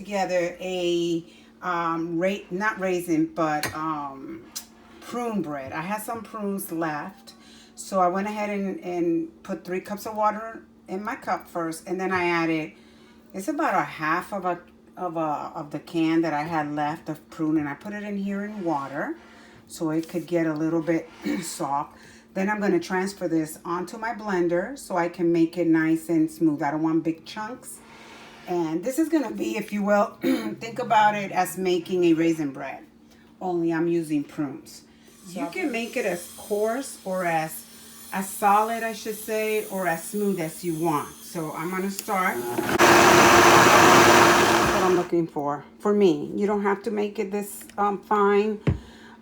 together a not raisin, but prune bread. I had some prunes left, so I went ahead and put 3 cups of water in my cup first, and then I added, it's about a half of the can that I had left of prune, and I put it in here in water so it could get a little bit soft. Then I'm going to transfer this onto my blender so I can make it nice and smooth. I don't want big chunks. And this is going to be, if you will, think about it as making a raisin bread, only I'm using prunes. So you can make it as coarse or as solid, I should say, or as smooth as you want. So I'm going to start. That's what I'm looking for me. You don't have to make it this fine.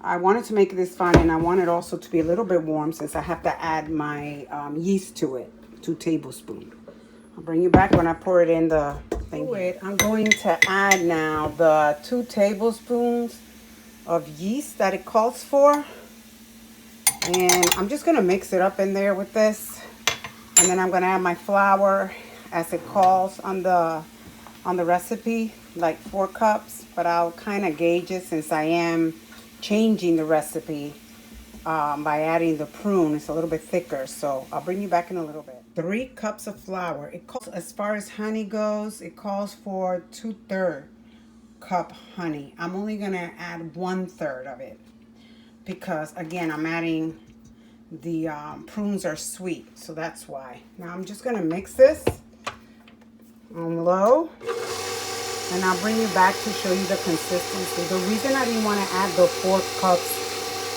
I wanted to make it this fine, and I want it also to be a little bit warm since I have to add my yeast to it, 2 tablespoons. I'll bring you back when I pour it in the thing. I'm going to add now the 2 tablespoons of yeast that it calls for. And I'm just going to mix it up in there with this. And then I'm going to add my flour as it calls on the recipe, like 4 cups. But I'll kind of gauge it since I am changing the recipe by adding the prune. It's a little bit thicker, so I'll bring you back in a little bit. 3 cups of flour. It calls, as far as honey goes, it calls for 2/3 cup honey. I'm only gonna add 1/3 of it because again I'm adding the prunes are sweet, so that's why. Now I'm just gonna mix this on low. And I'll bring you back to show you the consistency. The reason I didn't want to add the 4 cups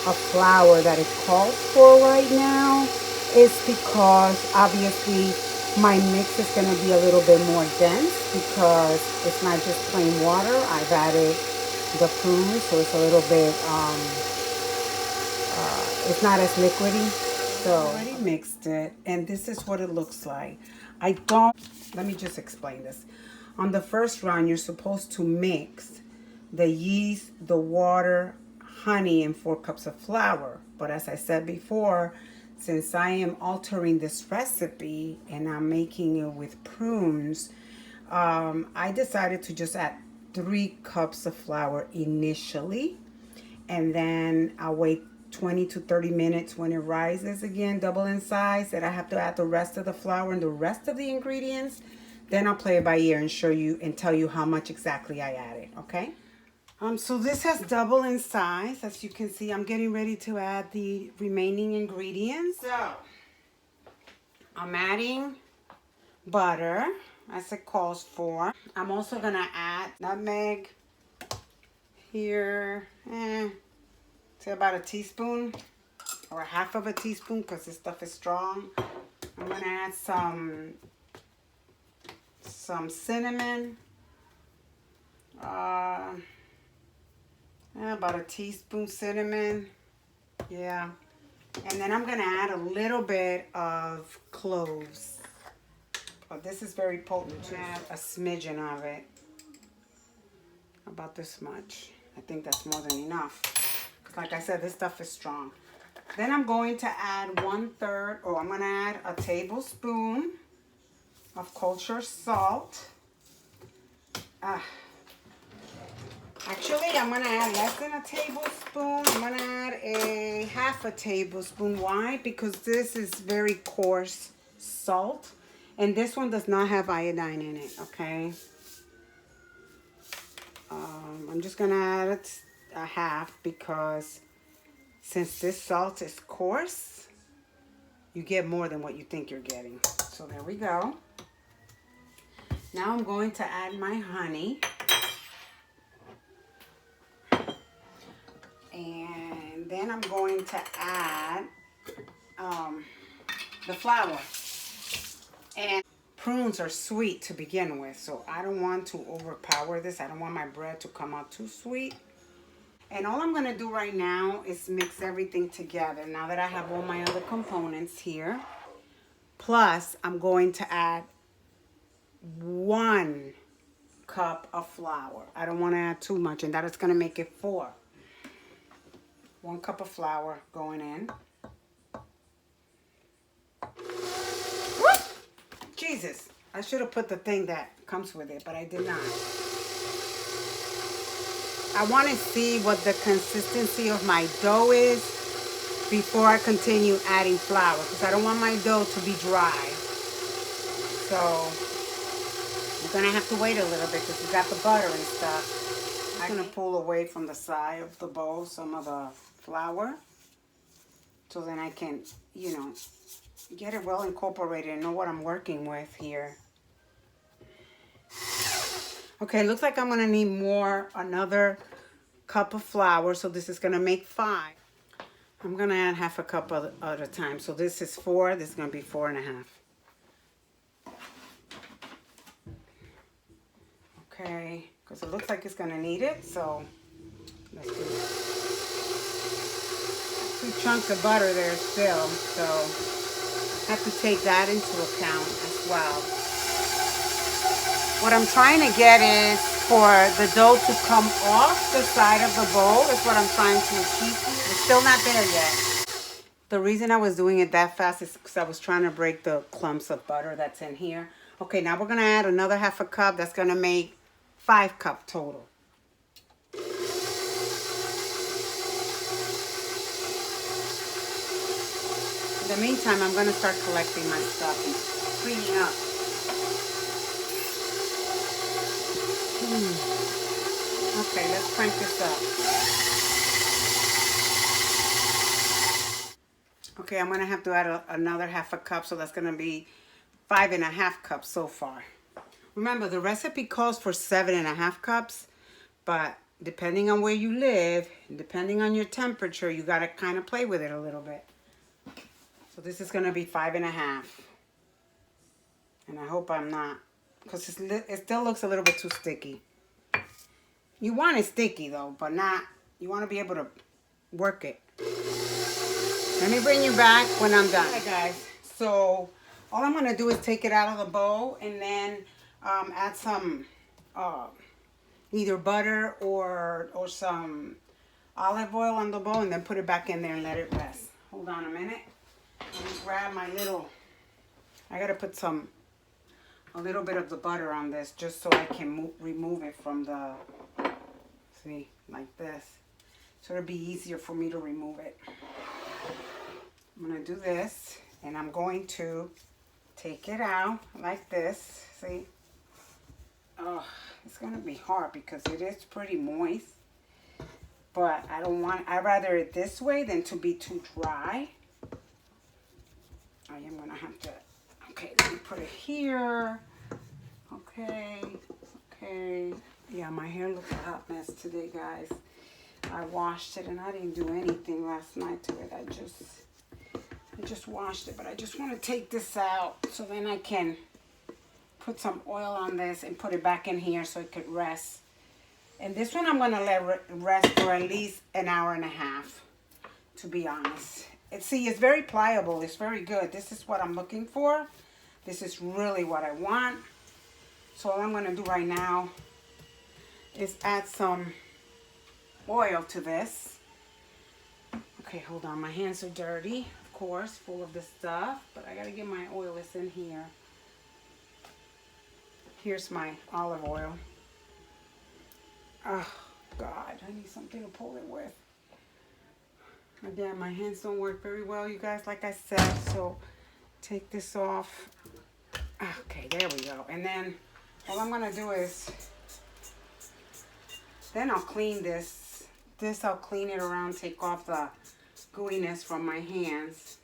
of flour that it calls for right now is because obviously my mix is going to be a little bit more dense because it's not just plain water. I've added the prunes, so it's a little bit, it's not as liquidy. So I already mixed it, and this is what it looks like. Let me just explain this. On the first round, you're supposed to mix the yeast, the water, honey, and 4 cups of flour. But as I said before, since I am altering this recipe and I'm making it with prunes, I decided to just add 3 cups of flour initially. And then I'll wait 20 to 30 minutes when it rises again, double in size, that I have to add the rest of the flour and the rest of the ingredients. Then I'll play it by ear and show you and tell you how much exactly I added, okay? So this has double in size. As you can see, I'm getting ready to add the remaining ingredients. So I'm adding butter as it calls for. I'm also gonna add nutmeg here, say about a teaspoon or 1/2 of a teaspoon because this stuff is strong. I'm gonna add some cinnamon, about a teaspoon cinnamon, yeah. And then I'm gonna add a little bit of cloves. Oh, this is very potent too. Add a smidgen of it, about this much. I think that's more than enough. Because like I said, this stuff is strong. Then I'm going to add 1/3, or I'm gonna add a tablespoon of kosher salt. Actually, I'm going to add less than a tablespoon. I'm going to add a 1/2 tablespoon. Why? Because this is very coarse salt. And this one does not have iodine in it, okay? I'm just going to add a 1/2 because since this salt is coarse, you get more than what you think you're getting. So there we go. Now I'm going to add my honey. And then I'm going to add the flour. And prunes are sweet to begin with, so I don't want to overpower this. I don't want my bread to come out too sweet. And all I'm going to do right now is mix everything together now that I have all my other components here. Plus, I'm going to add 1 cup of flour. I don't want to add too much, and that is going to make it 4. 1 cup of flour going in. Woo! Jesus, I should have put the thing that comes with it, but I did not. I want to see what the consistency of my dough is before I continue adding flour, because I don't want my dough to be dry. So you're gonna have to wait a little bit because you got the butter and stuff. I'm gonna pull away from the side of the bowl some of the flour, so then I can, you know, get it well incorporated and know what I'm working with here. Okay, looks like I'm gonna need another cup of flour, so this is gonna make 5. I'm gonna add half a cup at a time. So this is 4, this is gonna be 4.5. Okay, because it looks like it's gonna need it, so let's do it. 2 chunks of butter there still, so I have to take that into account as well. What I'm trying to get is for the dough to come off the side of the bowl. That's what I'm trying to achieve. It's still not there yet. The reason I was doing it that fast is because I was trying to break the clumps of butter that's in here. Okay, now we're going to add another half a cup. That's going to make 5 cups total. In the meantime, I'm going to start collecting my stuff and cleaning up. Okay, let's crank this up. Okay, I'm going to have to add another half a cup, so that's going to be 5.5 cups so far. Remember, the recipe calls for 7.5 cups, but depending on where you live, depending on your temperature, you got to kind of play with it a little bit. So this is going to be 5.5. And I hope I'm not, because it still looks a little bit too sticky. You want it sticky though, but not, you want to be able to work it. Let me bring you back when I'm done. Hi guys, so all I'm going to do is take it out of the bowl and then add some either butter or some olive oil on the bowl and then put it back in there and let it rest. Hold on a minute. Let me grab my little, I got to put a little bit of the butter on this just so I can remove it from the, see, like this. So it'll be easier for me to remove it. I'm going to do this and I'm going to take it out like this. See? Oh, it's going to be hard because it is pretty moist. But I'd rather it this way than to be too dry. I am going to have to, okay, let me put it here. Okay, okay. Yeah, my hair looks a hot mess today, guys. I washed it and I didn't do anything last night to it. I just washed it, but I just want to take this out so then I can put some oil on this and put it back in here so it could rest. And this one I'm going to let rest for at least an hour and a half, to be honest. See, it's very pliable. It's very good. This is what I'm looking for. This is really what I want. So all I'm going to do right now is add some oil to this. Okay, hold on. My hands are dirty, of course, full of this stuff. But I got to get my oil that's in here. Here's my olive oil. Oh, God. I need something to pull it with. Again, my hands don't work very well, you guys, like I said. So take this off. Okay, there we go. And then all I'm going to do is, then I'll clean this. I'll clean it around, take off the gooiness from my hands.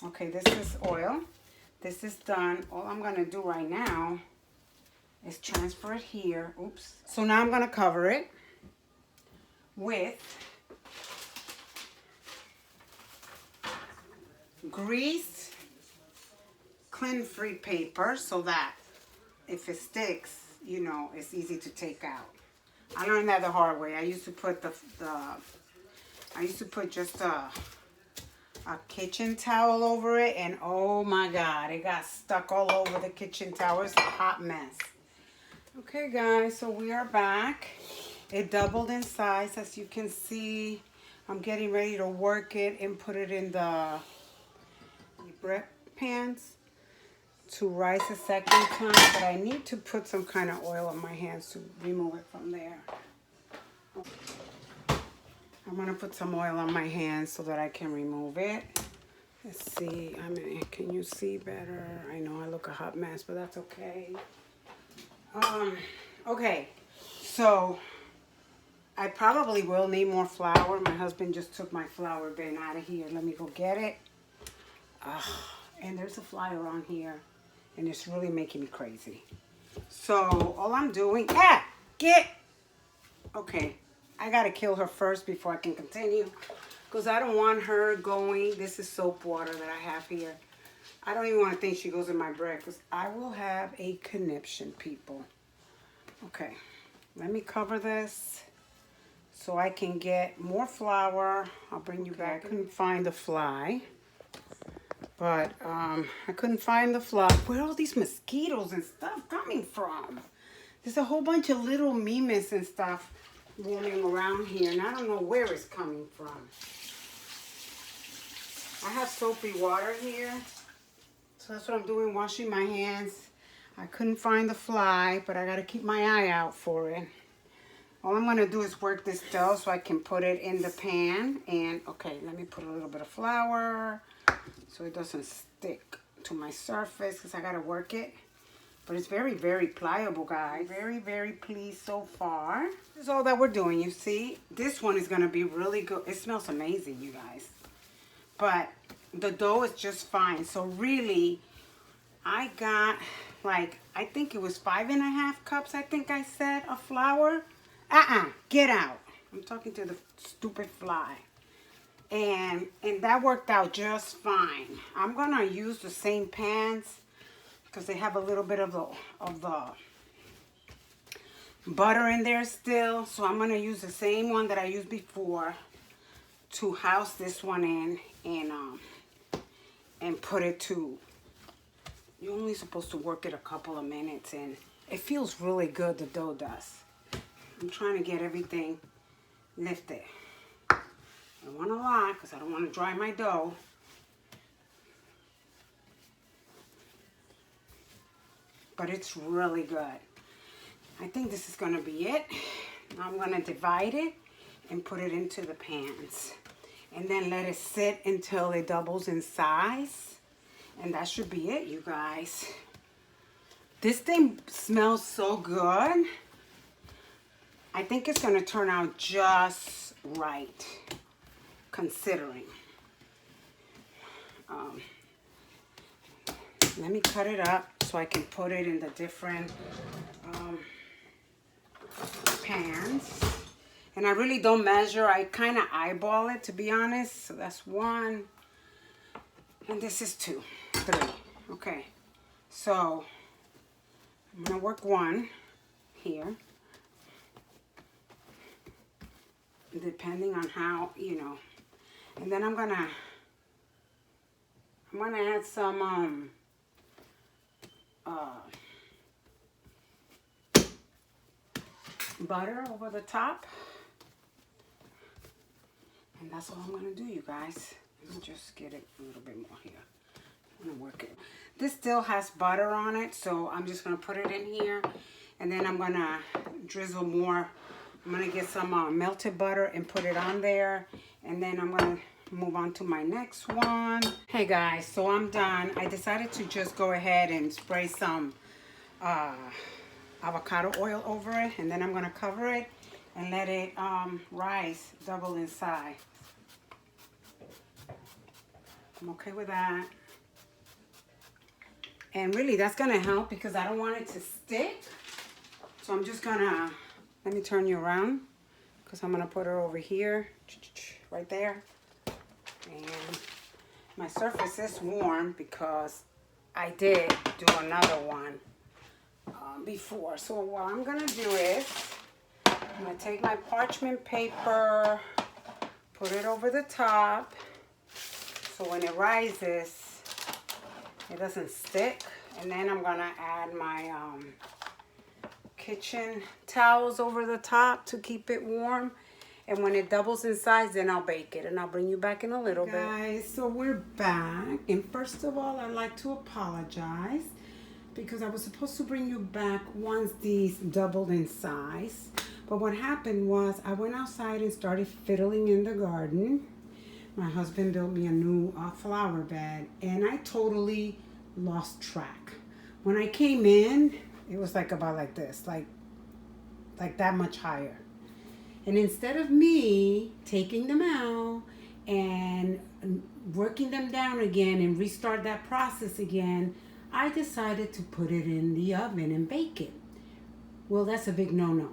Okay, this is oil. This is done. All I'm going to do right now is transfer it here. Oops. So now I'm going to cover it with greased cling-free paper so that if it sticks, you know, it's easy to take out. I learned that the hard way. I used to put just a kitchen towel over it, and oh my God, it got stuck all over the kitchen towel. It's a hot mess. Okay, guys, so we are back. It doubled in size, as you can see. I'm getting ready to work it and put it in the bread pans. to rise a second time, but I need to put some kind of oil on my hands to remove it from there. I'm gonna put some oil on my hands so that I can remove it. Let's see, I mean, can you see better? I know I look a hot mess, but that's okay. Okay, so I probably will need more flour. My husband just took my flour bin out of here. Let me go get it. And there's a fly around here, and it's really making me crazy. So all I'm doing, okay, I gotta kill her first before I can continue, because I don't want her going. This is soap water that I have here. I don't even want to think she goes in my bread, because I will have a conniption, people. Okay, let me cover this so I can get more flour. I'll bring you back. I couldn't find the fly. But I couldn't find the fly. Where are all these mosquitoes and stuff coming from? There's a whole bunch of little mimes and stuff roaming around here, and I don't know where it's coming from. I have soapy water here, so that's what I'm doing, washing my hands. I couldn't find the fly, but I got to keep my eye out for it. All I'm going to do is work this dough so I can put it in the pan. And, okay, let me put a little bit of flour so it doesn't stick to my surface, because I got to work it. But it's very, very pliable, guys. Very, very pleased so far. This is all that we're doing, you see. This one is going to be really good. It smells amazing, you guys. But the dough is just fine. So really, I got, like, I think it was 5.5 cups, I think I said, of flour. Get out. I'm talking to the stupid fly. And that worked out just fine. I'm gonna use the same pans because they have a little bit of the butter in there still. So I'm gonna use the same one that I used before to house this one in and put it to. You're only supposed to work it a couple of minutes, and it feels really good. The dough does. I'm trying to get everything lifted. I don't want a lot because I don't want to dry my dough. But it's really good. I think this is going to be it. Now I'm going to divide it and put it into the pans. And then let it sit until it doubles in size. And that should be it, you guys. This thing smells so good. I think it's going to turn out just right, considering. Let me cut it up so I can put it in the different pans. And I really don't measure. I kind of eyeball it, to be honest. So that's 1. And this is 2, 3. Okay. So I'm going to work 1 here. Depending on how, you know. And then I'm gonna add some butter over the top. And that's all I'm gonna do, you guys. Let me just get it a little bit more here. I'm gonna work it. This still has butter on it, so I'm just gonna put it in here, and then I'm gonna drizzle more. I'm gonna get some melted butter and put it on there, and then I'm gonna move on to my next one. Hey guys, so I'm done. I decided to just go ahead and spray some avocado oil over it, and then I'm gonna cover it and let it rise, double in size. I'm okay with that. And really that's gonna help because I don't want it to stick. So I'm just gonna, let me turn you around because I'm gonna put her over here, right there. And my surface is warm because I did do another one before. So what I'm gonna do is, I'm gonna take my parchment paper, put it over the top, so when it rises, it doesn't stick. And then I'm gonna add my kitchen towels over the top to keep it warm. And when it doubles in size, then I'll bake it. And I'll bring you back in a little bit. Guys, so we're back. And first of all, I'd like to apologize because I was supposed to bring you back once these doubled in size. But what happened was I went outside and started fiddling in the garden. My husband built me a new flower bed. And I totally lost track. When I came in, it was like about like this. Like that much higher. And instead of me taking them out and working them down again and restart that process again, I decided to put it in the oven and bake it. Well, that's a big no-no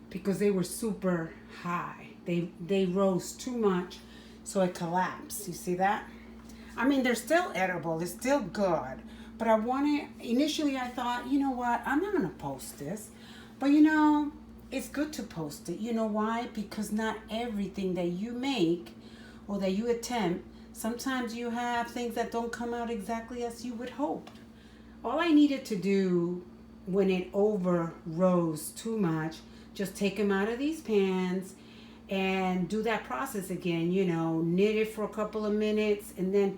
because they were super high. They rose too much, so it collapsed. You see that? I mean, they're still edible. It's still good. But initially I thought, you know what? I'm not going to post this. But you know, it's good to post it. You know why? Because not everything that you make or that you attempt, sometimes you have things that don't come out exactly as you would hope. All I needed to do when it over rose too much, just take them out of these pans and do that process again. You know, knit it for a couple of minutes and then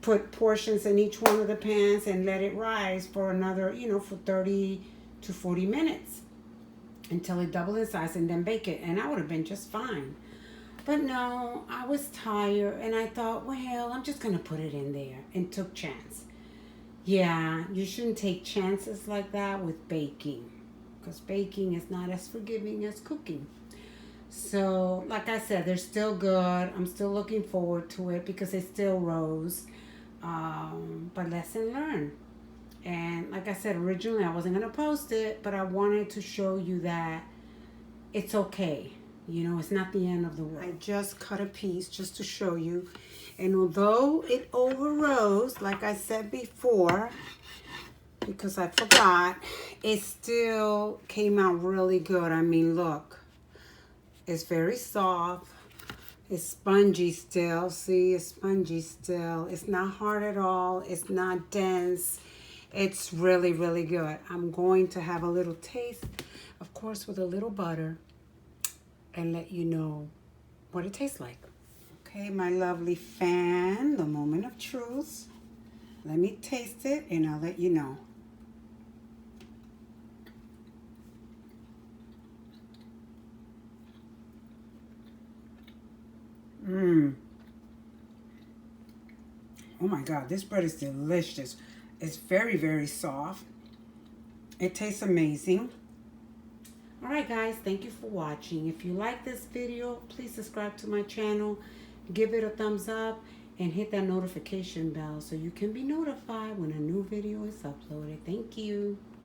put portions in each one of the pans and let it rise for another, you know, for 30 to 40 minutes until it doubled in size and then bake it. And I would have been just fine. But no, I was tired and I thought, well, I'm just going to put it in there and took chance. Yeah, you shouldn't take chances like that with baking because baking is not as forgiving as cooking. So, like I said, they're still good. I'm still looking forward to it because it still rose. But lesson learned. And like I said, originally I wasn't going to post it, but I wanted to show you that it's okay. You know, it's not the end of the world. I just cut a piece just to show you. And although it over rose, like I said before, because I forgot, it still came out really good. I mean, look, it's very soft. It's spongy still. See, it's spongy still. It's not hard at all. It's not dense. It's really, really good. I'm going to have a little taste, of course, with a little butter and let you know what it tastes like. Okay, my lovely fan, the moment of truth. Let me taste it and I'll let you know. Oh my God, this bread is delicious. It's very, very soft. It tastes amazing. All right, guys, thank you for watching. If you like this video, please subscribe to my channel, give it a thumbs up, and hit that notification bell so you can be notified when a new video is uploaded. Thank you.